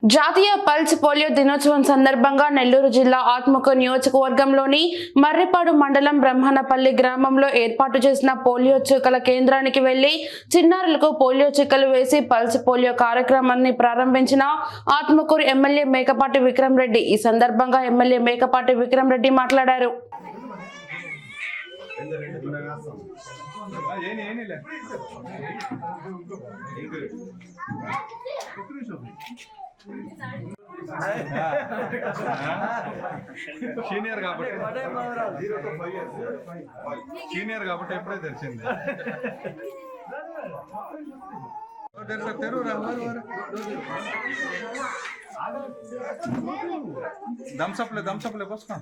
జాతీయ pulse polio దినోత్సవం సందర్భంగా నెల్లూరు జిల్లా ఆత్మకూరు నియోజకవర్గంలోని మర్రిపాడు మండలం బ్రహ్మణపల్లి గ్రామంలో ఏర్పాటు చేసిన పోలియో చుక్కల కేంద్రానికి వెళ్లి చిన్నారులకు పోలియో చుక్కలు వేసి పల్స్ పోలియో కార్యక్రమాన్ని ప్రారంభించిన ఆత్మకూరు ఎమ్మెల్యే మేకపాటి విక్రమ్ రెడ్డి. ఈ సందర్భంగా ఎమ్మెల్యే మేకపాటి విక్రమ్ రెడ్డి మాట్లాడారు. సీనియర్ కాబట్టి ఎప్పుడే తెలిసింది. దంసప్లే పోసుకో.